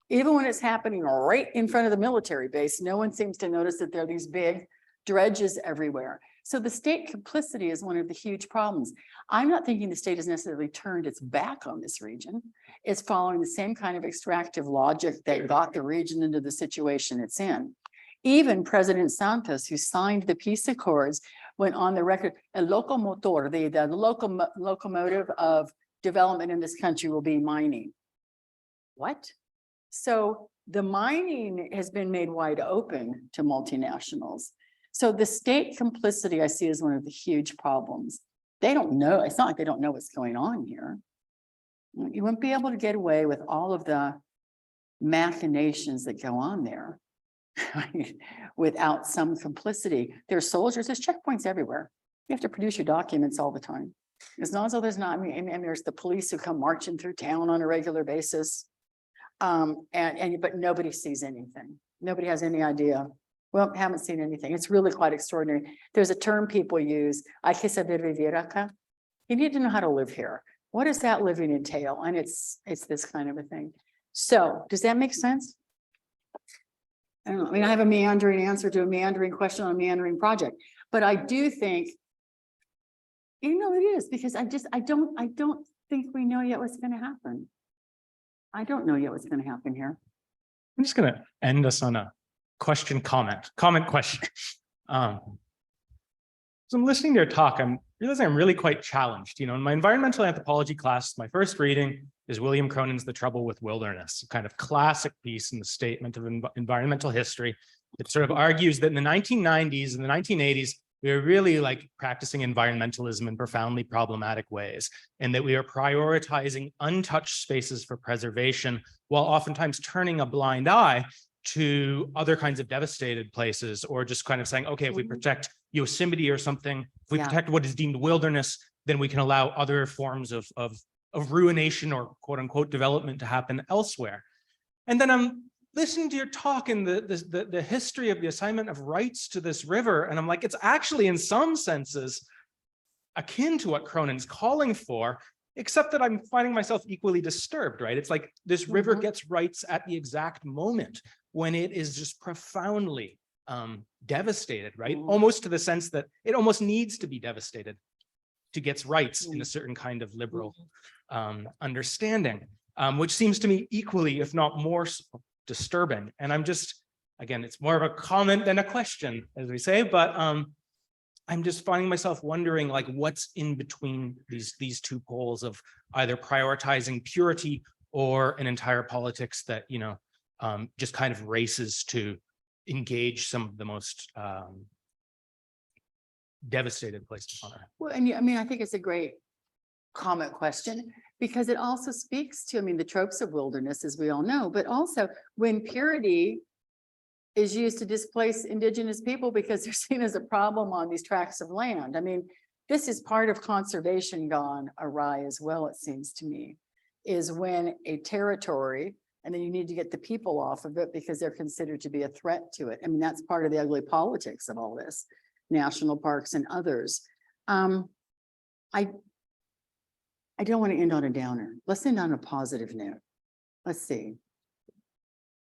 Even when it's happening right in front of the military base, no one seems to notice that there are these big dredges everywhere. So the state complicity is one of the huge problems. I'm not thinking the state has necessarily turned its back on this region. It's following the same kind of extractive logic that got the region into the situation it's in. Even President Santos, who signed the peace accords, went on the record, a locomotor, the locomotive of development in this country will be mining. What? So the mining has been made wide open to multinationals. So the state complicity I see as one of the huge problems. They don't know. It's not like they don't know what's going on here. You wouldn't be able to get away with all of the machinations that go on there without some complicity. There's soldiers, there's checkpoints everywhere. You have to produce your documents all the time. It's not as though there's not, I mean, and there's the police who come marching through town on a regular basis. But nobody sees anything. Nobody has any idea. Well, haven't seen anything. It's really quite extraordinary. There's a term people use, hay que saber vivir acá. You need to know how to live here. What does that living entail? And it's this kind of a thing. So does that make sense? I don't know. I mean, I have a meandering answer to a meandering question on a meandering project, but I do think, you know, it is because I don't think we know yet what's going to happen. I don't know yet what's going to happen here. I'm just going to end us on a question, comment question. So I'm listening to your talk. I'm realizing I'm really quite challenged. You know, in my environmental anthropology class, my first reading is William Cronin's The Trouble with Wilderness, a kind of classic piece in the statement of environmental history that sort of argues that in the 1990s and the 1980s, we were really like practicing environmentalism in profoundly problematic ways, and that we are prioritizing untouched spaces for preservation while oftentimes turning a blind eye to other kinds of devastated places, or just kind of saying, okay, if we protect Yosemite or something, if we protect what is deemed wilderness, then we can allow other forms of ruination or quote unquote development to happen elsewhere. And then I'm listening to your talk and the history of the assignment of rights to this river, and I'm like, it's actually in some senses akin to what Cronin's calling for, except that I'm finding myself equally disturbed, right? It's like this river gets rights at the exact moment when it is just profoundly devastated, right? Almost to the sense that it almost needs to be devastated to get rights in a certain kind of liberal understanding, which seems to me equally, if not more so, disturbing. And I'm just, again, it's more of a comment than a question, as we say, but I'm just finding myself wondering, like, what's in between these two poles of either prioritizing purity or an entire politics that, you know, just kind of races to engage some of the most devastated places on Earth. Well, and I mean, I think it's a great comment question, because it also speaks to, I mean, the tropes of wilderness, as we all know, but also when purity is used to displace indigenous people because they're seen as a problem on these tracts of land. I mean, this is part of conservation gone awry as well, it seems to me, is when a territory, and then you need to get the people off of it because they're considered to be a threat to it. I mean, that's part of the ugly politics of all this, national parks and others. I don't want to end on a downer. Let's end on a positive note. Let's see.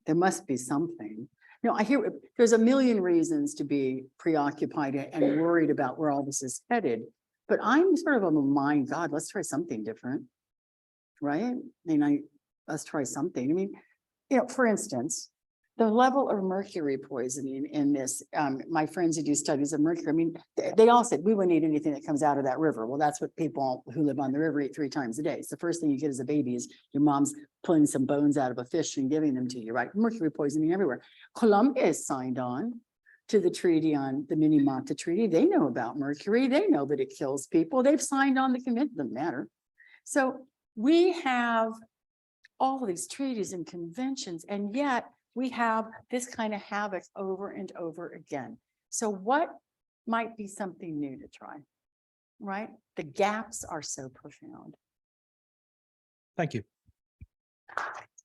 There must be something. No, I hear there's a million reasons to be preoccupied and worried about where all this is headed, but I'm sort of on the mind, God, let's try something different, right? I mean, let's try something. I mean, you know, for instance, the level of mercury poisoning in this, my friends who do studies of mercury, I mean, they all said we wouldn't eat anything that comes out of that river. Well, that's what people who live on the river eat 3 times a day. So the first thing you get as a baby is your mom's pulling some bones out of a fish and giving them to you, right? Mercury poisoning everywhere. Colombia is signed on to the treaty on the Minamata Treaty. They know about mercury. They know that it kills people. They've signed on the convention, doesn't matter. So we have all of these treaties and conventions, and yet we have this kind of havoc over and over again. So what might be something new to try, right? The gaps are so profound. Thank you.